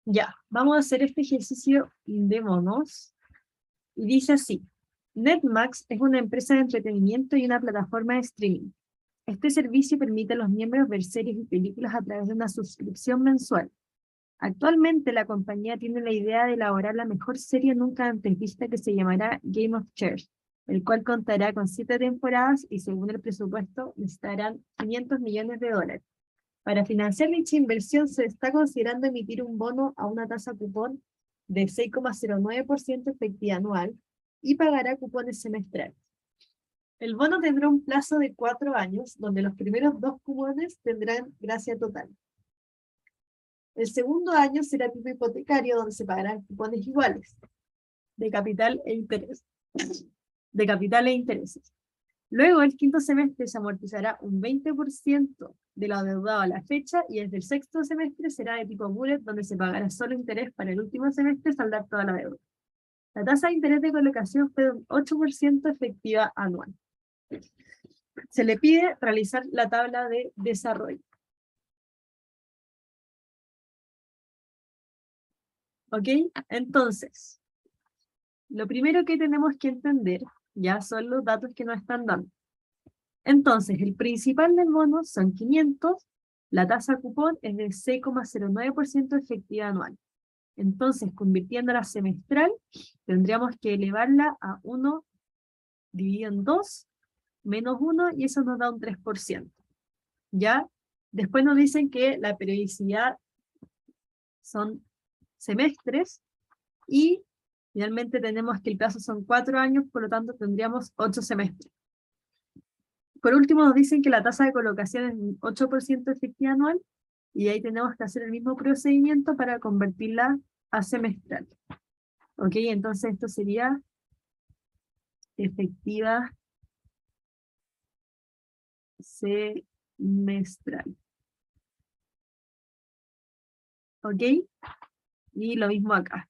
Ya, vamos a hacer este ejercicio de monos. Y dice así: Netmax es una empresa de entretenimiento y una plataforma de streaming. Este servicio permite a los miembros ver series y películas a través de una suscripción mensual. Actualmente la compañía tiene la idea de elaborar la mejor serie nunca antes vista que se llamará Game of Thrones, el cual contará con 7 temporadas y según el presupuesto necesitarán $500 millones. Para financiar dicha inversión se está considerando emitir un bono a una tasa cupón de 6,09% efectiva anual y pagará cupones semestrales. El bono tendrá un plazo de 4 años, donde los primeros 2 cupones tendrán gracia total. El segundo año será tipo hipotecario, donde se pagarán cupones iguales, de capital e interés. De capital e intereses. Luego, el quinto semestre se amortizará un 20% de lo adeudado a la fecha y desde el sexto semestre será de tipo bullet, donde se pagará solo interés para el último semestre saldar toda la deuda. La tasa de interés de colocación fue de un 8% efectiva anual. Se le pide realizar la tabla de desarrollo. ¿Ok? Entonces, lo primero que tenemos que entender ya son los datos que nos están dando. Entonces, el principal del bono son 500, la tasa cupón es de 6,09% efectiva anual. Entonces, convirtiéndola a semestral, tendríamos que elevarla a 1 dividido en 2, menos 1, y eso nos da un 3%. ¿Ya? Después nos dicen que la periodicidad son semestres, y finalmente tenemos que el plazo son 4 años, por lo tanto tendríamos 8 semestres. Por último nos dicen que la tasa de colocación es un 8% efectiva anual, y ahí tenemos que hacer el mismo procedimiento para convertirla a semestral. Ok, entonces esto sería efectiva semestral. Ok, y lo mismo acá.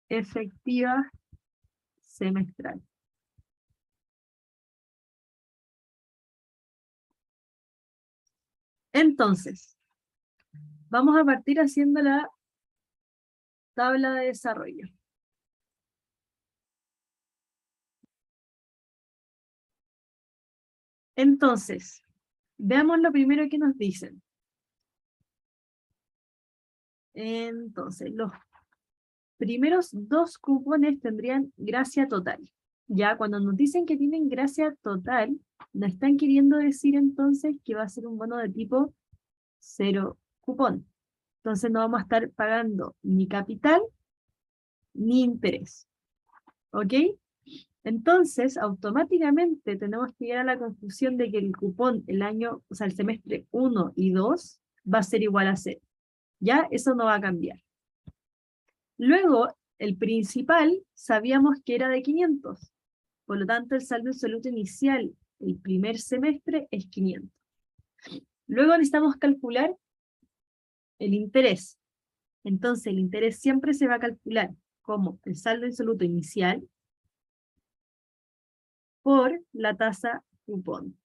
Efectiva semestral. Entonces, vamos a partir haciendo la tabla de desarrollo. Entonces, veamos lo primero que nos dicen. Entonces, los primeros 2 cupones tendrían gracia total. Ya, cuando nos dicen que tienen gracia total, nos están queriendo decir entonces que va a ser un bono de tipo 0 cupón. Entonces no vamos a estar pagando ni capital ni interés. ¿Ok? Entonces, automáticamente tenemos que llegar a la conclusión de que el cupón el año, o sea, el semestre 1 y 2 va a ser igual a 0. ¿Ya? Eso no va a cambiar. Luego, el principal sabíamos que era de 500. Por lo tanto, el saldo absoluto inicial el primer semestre es 500. Luego necesitamos calcular el interés. Entonces, el interés siempre se va a calcular como el saldo absoluto inicial por la tasa cupón.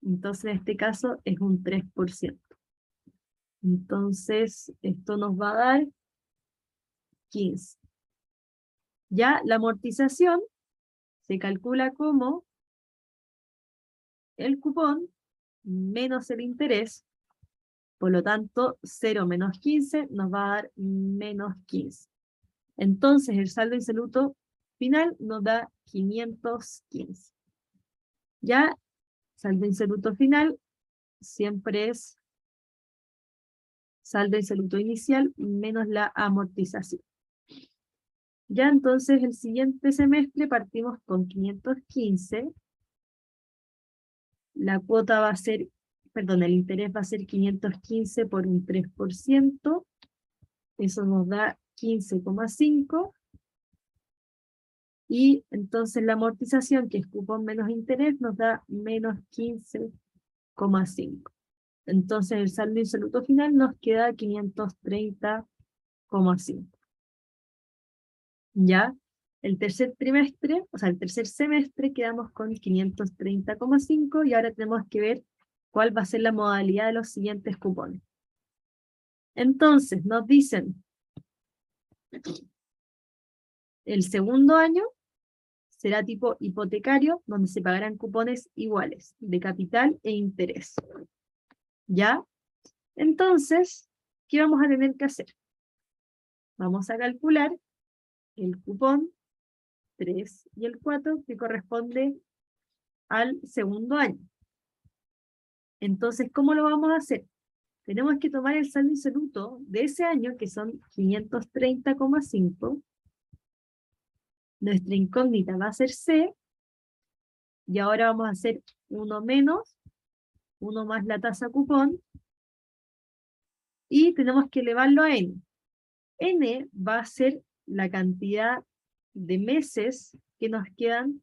Entonces, en este caso es un 3%. Entonces, esto nos va a dar 15. Ya la amortización se calcula como el cupón menos el interés, por lo tanto, 0 menos 15 nos va a dar menos 15. Entonces, el saldo insoluto final nos da 515. Ya, saldo insoluto final siempre es saldo insoluto inicial menos la amortización. Ya, entonces, el siguiente semestre partimos con 515. La cuota va a ser, perdón, el interés va a ser 515 por un 3%. Eso nos da 15,5. Y entonces la amortización, que es cupón menos interés, nos da menos 15,5. Entonces el saldo insoluto final nos queda 530,5. Ya, el tercer trimestre, o sea, el tercer semestre quedamos con 530,5 y ahora tenemos que ver cuál va a ser la modalidad de los siguientes cupones. Entonces nos dicen El segundo año será tipo hipotecario, donde se pagarán cupones iguales, de capital e interés. ¿Ya? Entonces, ¿qué vamos a tener que hacer? Vamos a calcular el cupón 3 y el 4, que corresponde al segundo año. Entonces, ¿cómo lo vamos a hacer? Tenemos que tomar el saldo insoluto de ese año, que son 530,5. Nuestra incógnita va a ser C, y ahora vamos a hacer 1 menos, 1 más la tasa cupón, y tenemos que elevarlo a N. N va a ser la cantidad de meses que nos quedan,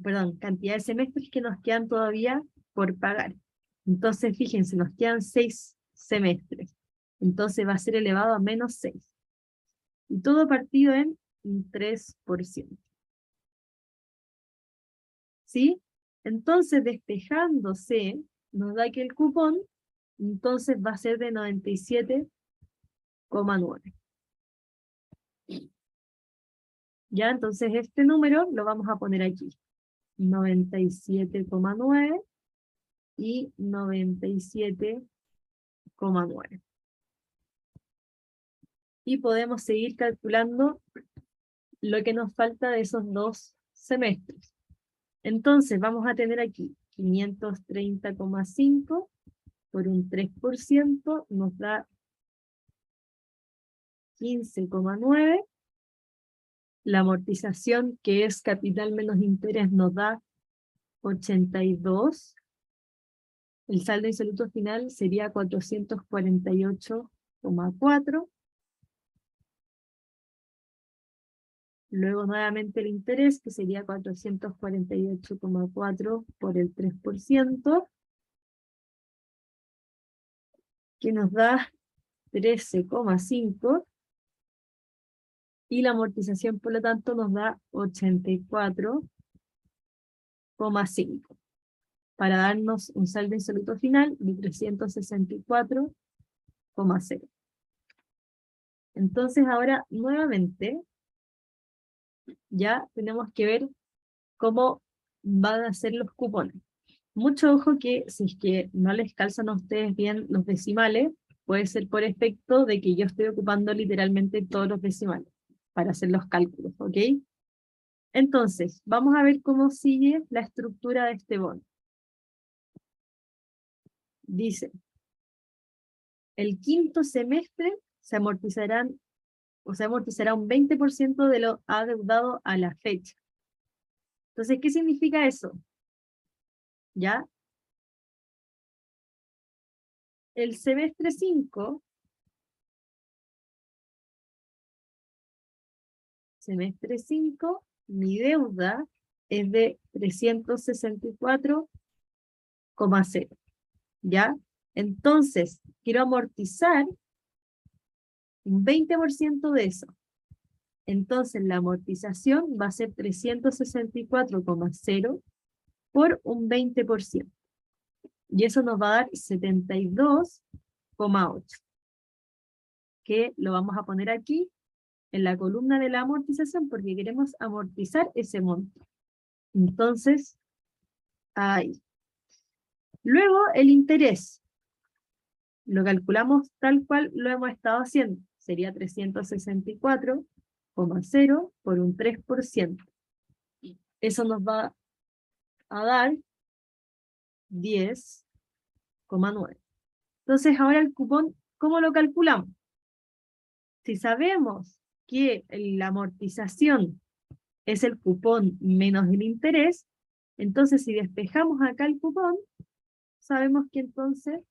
perdón, cantidad de semestres que nos quedan todavía por pagar. Entonces, fíjense, nos quedan 6 semestres. Entonces va a ser elevado a menos 6. Y todo partido en un 3%. ¿Sí? Entonces, despejándose, nos da que el cupón, entonces va a ser de 97,9. Ya, entonces este número lo vamos a poner aquí. 97,9 y 97,9. Y podemos seguir calculando lo que nos falta de esos 2 semestres. Entonces vamos a tener aquí 530,5 por un 3% nos da 15,9. La amortización, que es capital menos interés, nos da 82. El saldo insoluto final sería 448,4. Luego nuevamente el interés, que sería 448,4 por el 3%, que nos da 13,5. Y la amortización, por lo tanto, nos da 84,5. Para darnos un saldo insoluto final de 364,0. Entonces ahora, nuevamente, ya tenemos que ver cómo van a ser los cupones. Mucho ojo que si es que no les calzan a ustedes bien los decimales, puede ser por efecto de que yo estoy ocupando literalmente todos los decimales para hacer los cálculos, ¿ok? Entonces, vamos a ver cómo sigue la estructura de este bono. Dice, el quinto semestre se amortizará un 20% de lo adeudado a la fecha. Entonces, ¿qué significa eso? ¿Ya? El semestre 5, mi deuda es de 364,0. ¿Ya? Entonces, quiero amortizar un 20% de eso. Entonces, la amortización va a ser 364,0 por un 20%. Y eso nos va a dar 72,8. Que lo vamos a poner aquí, en la columna de la amortización, porque queremos amortizar ese monto. Entonces, ahí. Luego, el interés. Lo calculamos tal cual lo hemos estado haciendo. Sería 364,0 por un 3%. Eso nos va a dar 10,9. Entonces, ahora el cupón, ¿cómo lo calculamos? Si sabemos que la amortización es el cupón menos el interés, entonces si despejamos acá el cupón, sabemos que entonces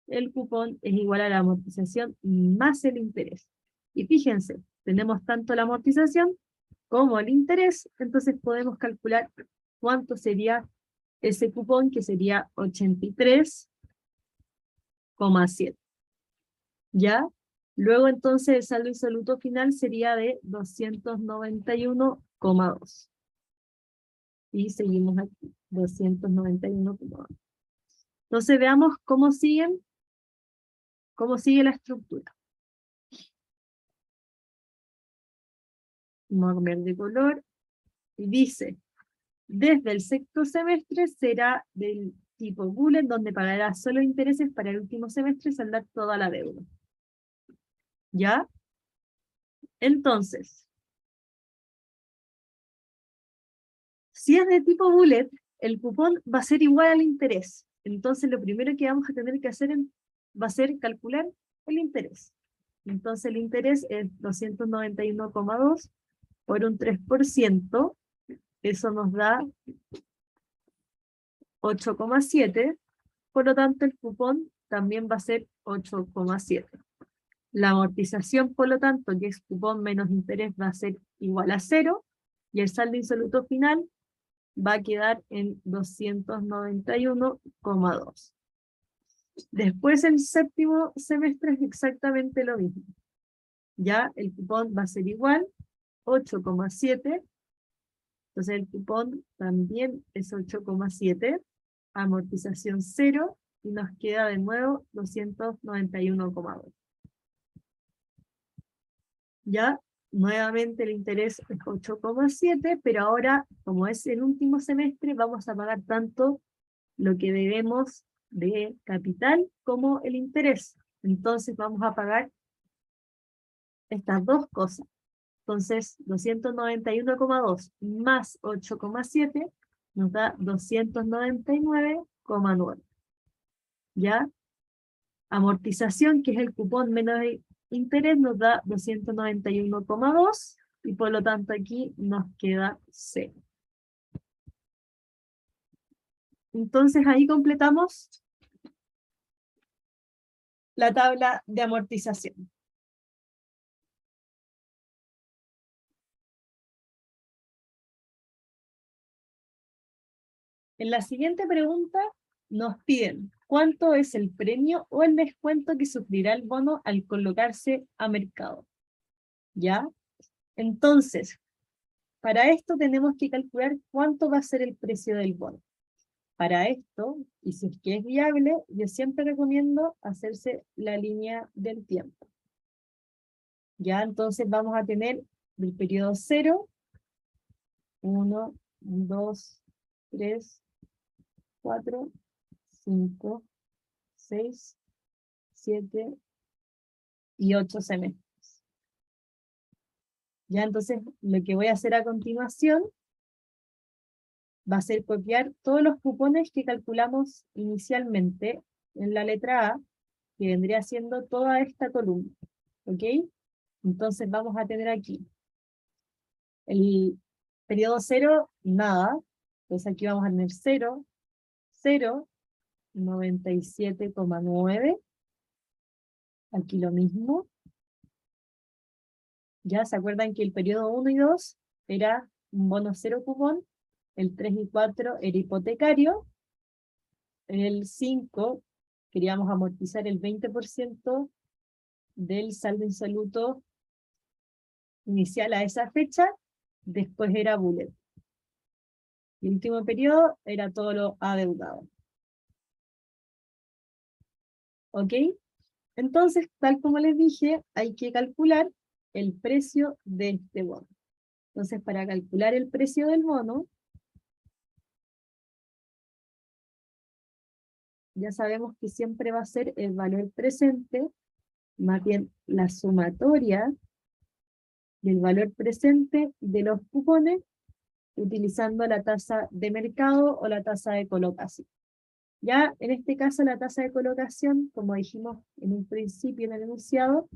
el cupón es igual a la amortización más el interés. Y fíjense, tenemos tanto la amortización como el interés, entonces podemos calcular cuánto sería ese cupón, que sería 83,7. ¿Ya? Luego entonces el saldo insoluto final sería de 291,2. Y seguimos aquí, 291,2. Entonces veamos cómo sigue la estructura. Vamos a cambiar de color, y dice, desde el sexto semestre será del tipo bullet, donde pagará solo intereses para el último semestre y saldar toda la deuda. ¿Ya? Entonces, si es de tipo bullet, el cupón va a ser igual al interés. Entonces, lo primero que vamos a tener que hacer va a ser calcular el interés. Entonces, el interés es 291,2 por un 3%. Eso nos da 8,7. Por lo tanto, el cupón también va a ser 8,7. La amortización, por lo tanto, que es cupón menos interés, va a ser igual a 0, y el saldo insoluto final va a quedar en 291,2. Después, el séptimo semestre es exactamente lo mismo. Ya el cupón va a ser igual, 8,7. Entonces el cupón también es 8,7. Amortización 0, y nos queda de nuevo 291,2. Ya, nuevamente el interés es 8,7, pero ahora, como es el último semestre, vamos a pagar tanto lo que debemos de capital como el interés. Entonces vamos a pagar estas dos cosas. Entonces, 291,2 más 8,7 nos da 299,9. ¿Ya? Amortización, que es el cupón menos el interés, nos da 291,2, y por lo tanto aquí nos queda 0. Entonces ahí completamos la tabla de amortización. En la siguiente pregunta nos piden cuánto es el premio o el descuento que sufrirá el bono al colocarse a mercado. ¿Ya? Entonces, para esto tenemos que calcular cuánto va a ser el precio del bono. Para esto, y si es que es viable, yo siempre recomiendo hacerse la línea del tiempo. Ya, entonces vamos a tener el periodo 0, 1, 2, 3, 4, 5, 6, 7 y 8 semestres. Ya, entonces lo que voy a hacer a continuación va a ser copiar todos los cupones que calculamos inicialmente en la letra A, que vendría siendo toda esta columna. ¿Ok? Entonces vamos a tener aquí el periodo 0, nada. Entonces aquí vamos a tener 0, 0, 97,9. Aquí lo mismo. Ya se acuerdan que el periodo 1 y 2 era un bono 0 cupón, el 3 y 4 era hipotecario, el 5 queríamos amortizar el 20% del saldo insoluto inicial a esa fecha, después era bullet. El último periodo era todo lo adeudado. ¿Ok? Entonces, tal como les dije, hay que calcular el precio de este bono. Entonces, para calcular el precio del bono, ya sabemos que siempre va a ser el valor presente, más bien la sumatoria del valor presente de los cupones, utilizando la tasa de mercado o la tasa de colocación. Ya en este caso la tasa de colocación, como dijimos en un principio en el enunciado,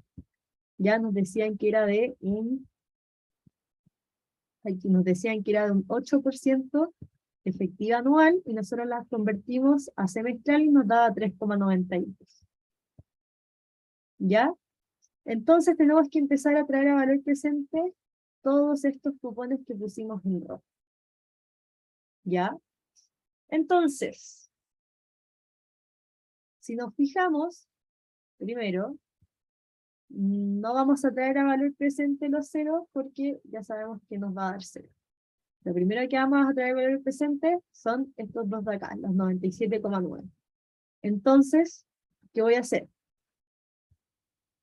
ya nos decían que era de un, aquí nos decían que era de un 8% efectiva anual, y nosotros la convertimos a semestral y nos daba 3,92. ¿Ya? Entonces tenemos que empezar a traer a valor presente todos estos cupones que pusimos en rojo. ¿Ya? Entonces, si nos fijamos, primero, no vamos a traer a valor presente los ceros porque ya sabemos que nos va a dar 0. Lo primero que vamos a traer a valor presente son estos dos de acá, los 97,9. Entonces, ¿qué voy a hacer?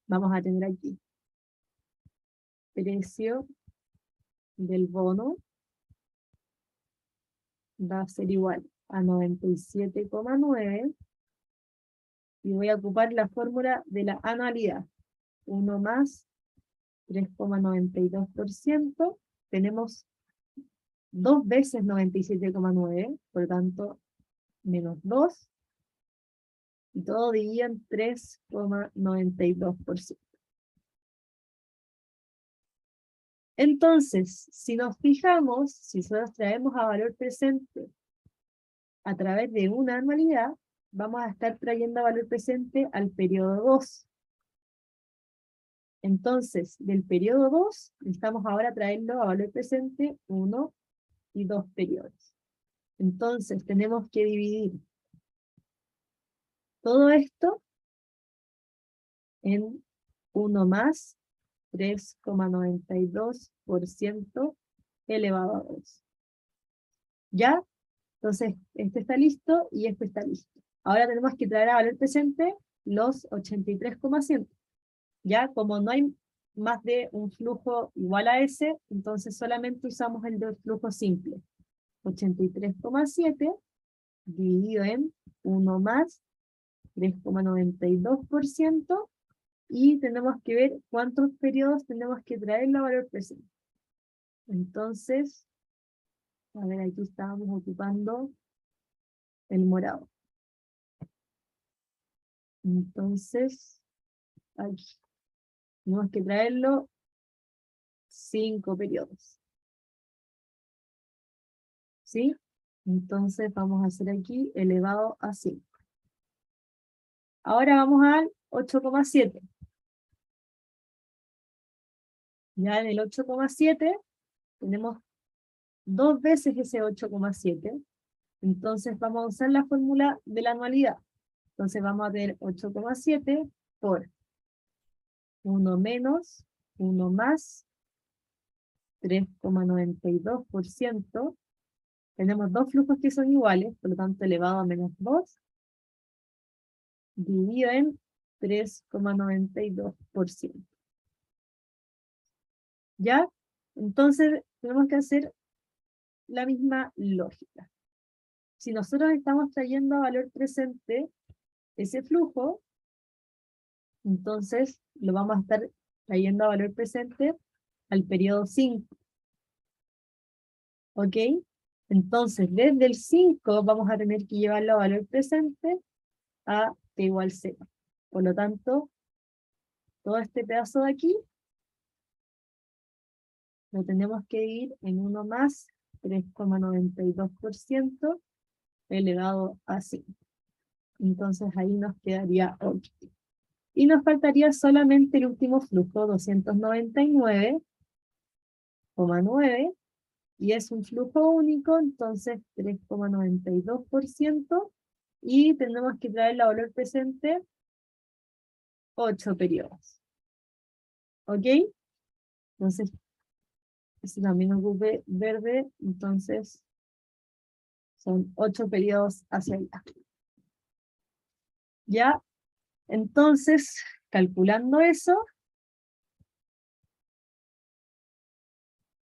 Vamos a tener aquí precio del bono va a ser igual a 97,9 y voy a ocupar la fórmula de la anualidad. 1 más 3,92%. Tenemos 2 veces 97,9, por lo tanto, menos 2. Y todo dividido en 3,92%. Entonces, si nos fijamos, si nosotros traemos a valor presente a través de una anualidad, vamos a estar trayendo a valor presente al periodo 2. Entonces, del periodo 2, necesitamos ahora traerlo a valor presente 1 y 2 periodos. Entonces, tenemos que dividir todo esto en 1 más 3,92% elevado a 2. ¿Ya? Entonces, este está listo y este está listo. Ahora tenemos que traer a valor presente los 83,100. ¿Ya? Como no hay más de un flujo igual a ese, entonces solamente usamos el del flujo simple. 83,7 dividido en 1 más 3,92%, y tenemos que ver cuántos periodos tenemos que traer a valor presente. Entonces, a ver, aquí estábamos ocupando el morado. Entonces, aquí tenemos que traerlo 5 periodos. ¿Sí? Entonces vamos a hacer aquí elevado a 5. Ahora vamos al 8,7. Ya en el 8,7 tenemos 2 veces ese 8,7. Entonces vamos a usar la fórmula de la anualidad. Entonces vamos a tener 8,7 por 1 menos 1 más 3,92%. Tenemos dos flujos que son iguales, por lo tanto elevado a menos 2, dividido en 3,92%. ¿Ya? Entonces tenemos que hacer la misma lógica. Si nosotros estamos trayendo a valor presente ese flujo, entonces lo vamos a estar trayendo a valor presente al periodo 5. ¿Ok? Entonces, desde el 5 vamos a tener que llevarlo a valor presente a t igual 0. Por lo tanto, todo este pedazo de aquí lo tenemos que ir en 1 más 3,92% elevado a 5. Entonces ahí nos quedaría 8. Y nos faltaría solamente el último flujo, 299,9, y es un flujo único, entonces 3,92%, y tenemos que traer la valor presente 8 periodos. ¿Ok? Entonces, si también ocupe verde, entonces son 8 periodos hacia allá. ¿Ya? Entonces, calculando eso,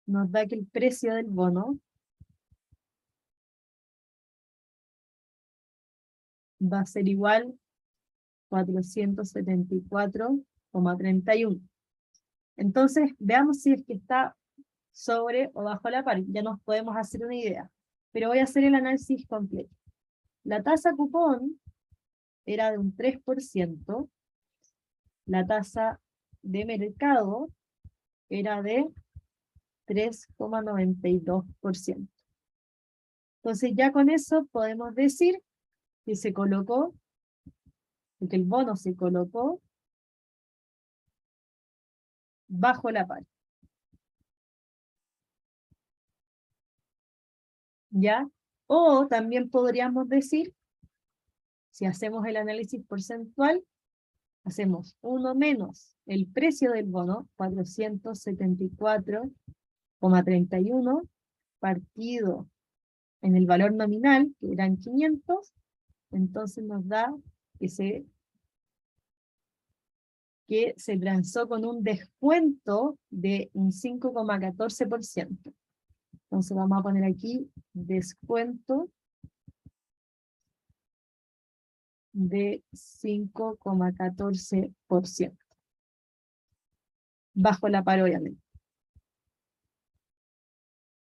nos da que el precio del bono va a ser igual a 474,31. Entonces, veamos si es que está sobre o bajo la par. Ya nos podemos hacer una idea. Pero voy a hacer el análisis completo. La tasa cupón era de un 3%. La tasa de mercado era de 3,92%. Entonces ya con eso podemos decir que se colocó, que el bono se colocó bajo la par. ¿Ya? O también podríamos decir, si hacemos el análisis porcentual, hacemos 1 menos el precio del bono, 474,31, partido en el valor nominal, que eran 500, entonces nos da que que se transó con un descuento de un 5,14%. Entonces vamos a poner aquí descuento de 5,14%. Bajo la par, obviamente.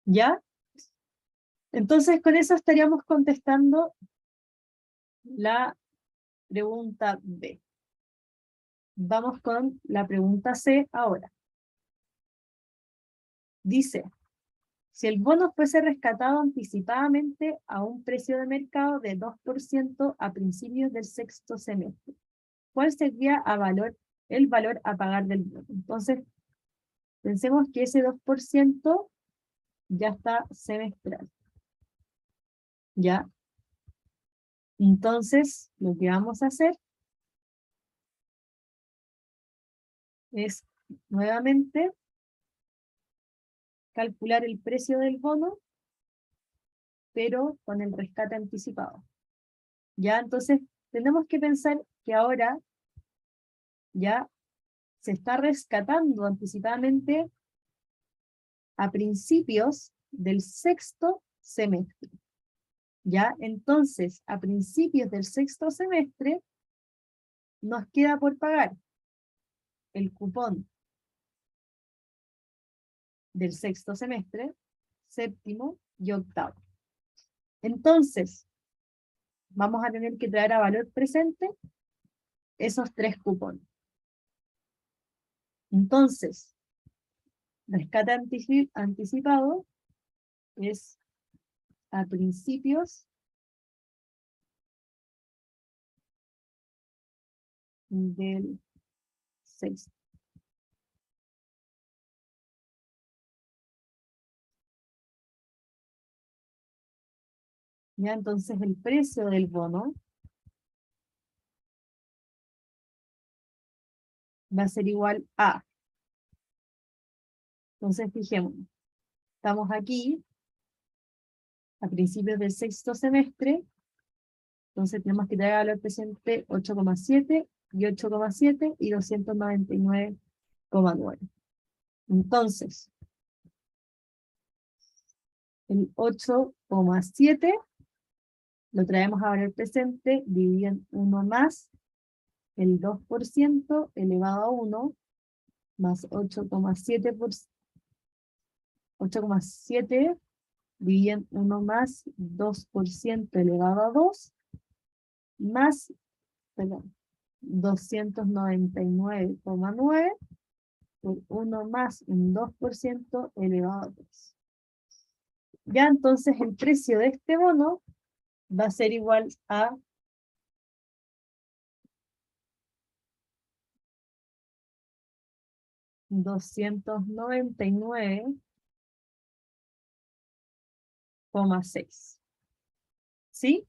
¿Ya? Entonces con eso estaríamos contestando la pregunta B. Vamos con la pregunta C ahora. Dice, si el bono fuese rescatado anticipadamente a un precio de mercado de 2% a principios del sexto semestre, ¿cuál sería el valor a pagar del bono? Entonces, pensemos que ese 2% ya está semestral. ¿Ya? Entonces, lo que vamos a hacer es nuevamente calcular el precio del bono, pero con el rescate anticipado. ¿Ya? Entonces, tenemos que pensar que ahora ya se está rescatando anticipadamente a principios del sexto semestre. ¿Ya? Entonces, a principios del sexto semestre, nos queda por pagar el cupón del sexto semestre, séptimo y octavo. Entonces, vamos a tener que traer a valor presente esos 3 cupones. Entonces, rescate anticipado es a principios del sexto. Ya, entonces el precio del bono va a ser igual a. Entonces fijémonos, estamos aquí a principios del sexto semestre, entonces tenemos que traer a valor presente 8,7 y 8,7 y 299,9. Entonces, el 8,7 lo traemos a valor presente, dividido en 1 más el 2% elevado a 1, más 8,7 dividido en 1 más 2% elevado a 2, más, perdón, 299,9 por 1 más un 2% elevado a 3. Ya entonces el precio de este bono va a ser igual a 299,6. ¿Sí?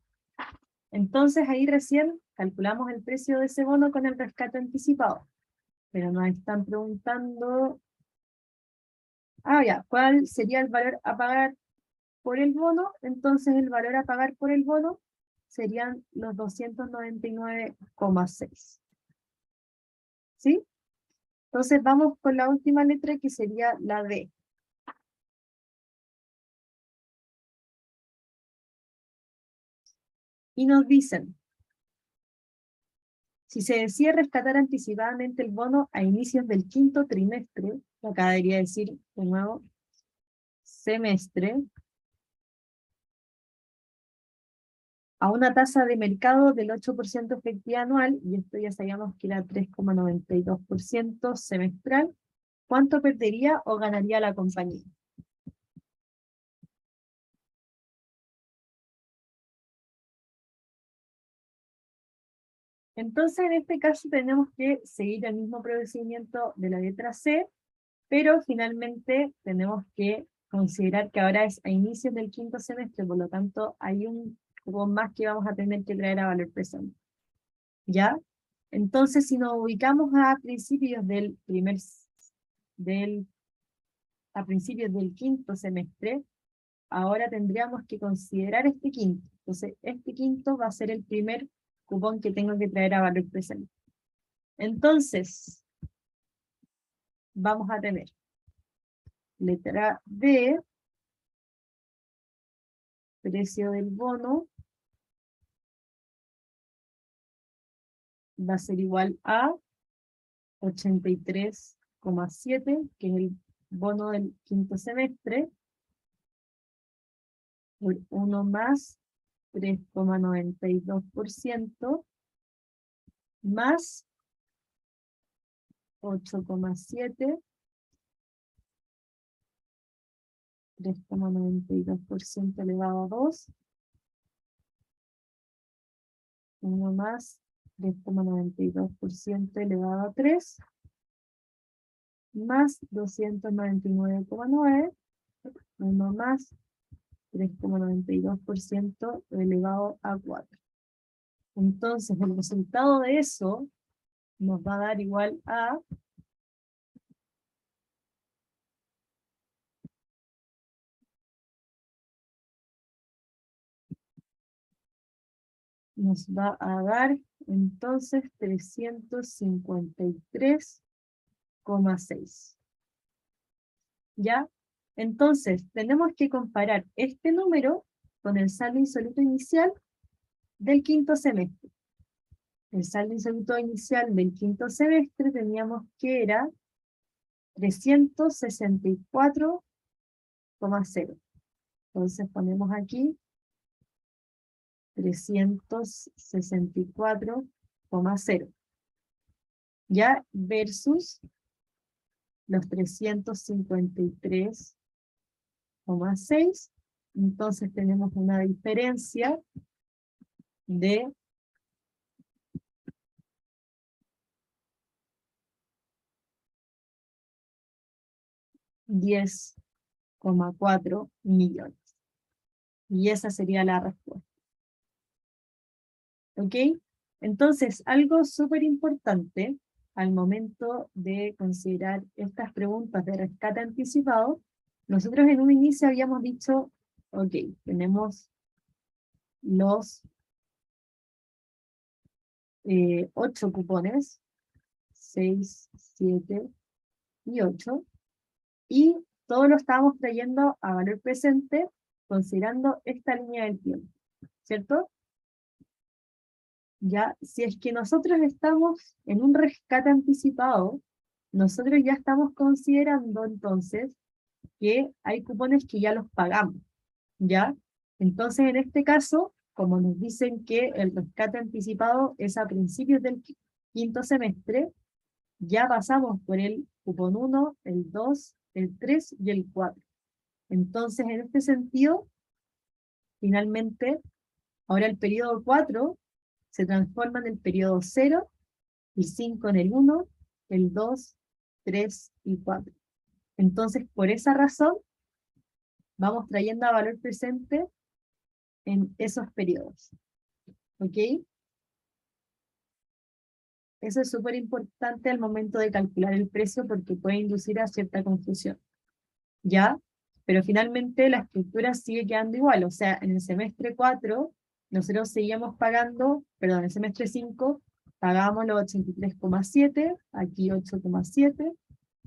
Entonces ahí recién calculamos el precio de ese bono con el rescate anticipado. Pero nos están preguntando, ya, ¿cuál sería el valor a pagar por el bono? Entonces el valor a pagar por el bono serían los 299,6. ¿Sí? Entonces vamos con la última letra que sería la D. Y nos dicen, si se decide rescatar anticipadamente el bono a inicios del quinto trimestre, acá debería decir de nuevo semestre, a una tasa de mercado del 8% efectiva anual, y esto ya sabíamos que era 3,92% semestral, ¿cuánto perdería o ganaría la compañía? Entonces, en este caso tenemos que seguir el mismo procedimiento de la letra C, pero finalmente tenemos que considerar que ahora es a inicios del quinto semestre, por lo tanto hay un cupón más que vamos a tener que traer a valor presente. ¿Ya? Entonces, si nos ubicamos a principios a principios del quinto semestre, ahora tendríamos que considerar este quinto. Entonces, este quinto va a ser el primer cupón que tengo que traer a valor presente. Entonces, vamos a tener letra D, precio del bono, va a ser igual a 83,7, que es el bono del quinto semestre, por 1 más 3,92%, más 8,7, 3,92% elevado a 2, 1 más 3,92% elevado a 3, más 299,9, 1 más 3,92% elevado a 4. Entonces, el resultado de eso nos va a dar igual a nos va a dar entonces 353,6. ¿Ya? Entonces, tenemos que comparar este número con el saldo insólito inicial del quinto semestre. El saldo insólito inicial del quinto semestre teníamos que era 364,0. Entonces ponemos aquí 364,0. ¿Ya? Versus los 353,6. Entonces tenemos una diferencia de 10,4 millones. Y esa sería la respuesta. ¿Ok? Entonces, algo súper importante al momento de considerar estas preguntas de rescate anticipado, nosotros en un inicio habíamos dicho, ok, tenemos los 8 cupones, 6, 7 y 8, y todo lo estábamos trayendo a valor presente considerando esta línea del tiempo, ¿cierto? Ya, si es que nosotros estamos en un rescate anticipado, nosotros ya estamos considerando entonces que hay cupones que ya los pagamos, ¿ya? Entonces, en este caso, como nos dicen que el rescate anticipado es a principios del quinto semestre, ya pasamos por el cupón 1, el 2, el 3 y el 4. Entonces, en este sentido, finalmente, ahora el periodo 4 se transforma en el periodo 0, el 5 en el 1, el 2, 3 y 4. Entonces, por esa razón, vamos trayendo a valor presente en esos periodos. ¿Ok? Eso es súper importante al momento de calcular el precio porque puede inducir a cierta confusión. ¿Ya? Pero finalmente la estructura sigue quedando igual. O sea, en el semestre 4, nosotros seguíamos pagando, perdón, en el semestre 5, pagábamos los 83,7, aquí 8,7,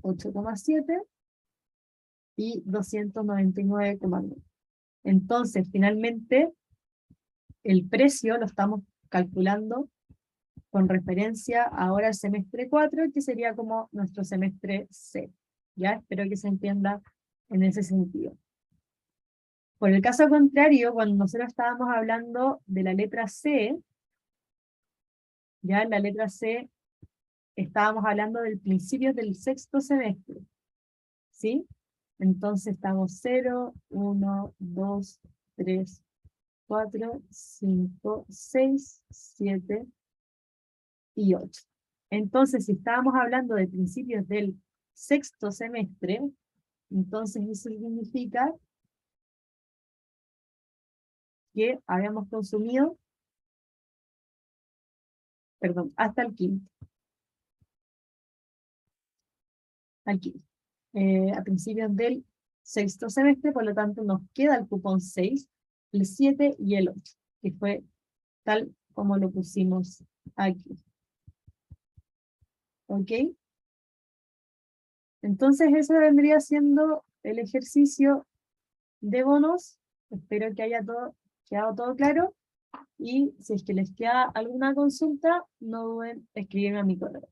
8,7 y 299,9. Entonces, finalmente, el precio lo estamos calculando con referencia ahora al semestre 4, que sería como nuestro semestre C. ¿Ya? Espero que se entienda en ese sentido. Por el caso contrario, cuando nosotros estábamos hablando de la letra C, ya en la letra C estábamos hablando del principio del sexto semestre, ¿sí? Entonces estamos 0, 1, 2, 3, 4, 5, 6, 7 y 8. Entonces, si estábamos hablando de principios del sexto semestre, entonces eso significa que habíamos consumido, perdón, hasta el quinto. Aquí, a principios del sexto semestre, por lo tanto nos queda el cupón 6, el 7 y el 8, que fue tal como lo pusimos aquí. ¿Ok? Entonces ese vendría siendo el ejercicio de bonos. Espero que haya quedado todo claro. Y si es que les queda alguna consulta, no duden en escribirme a mi correo.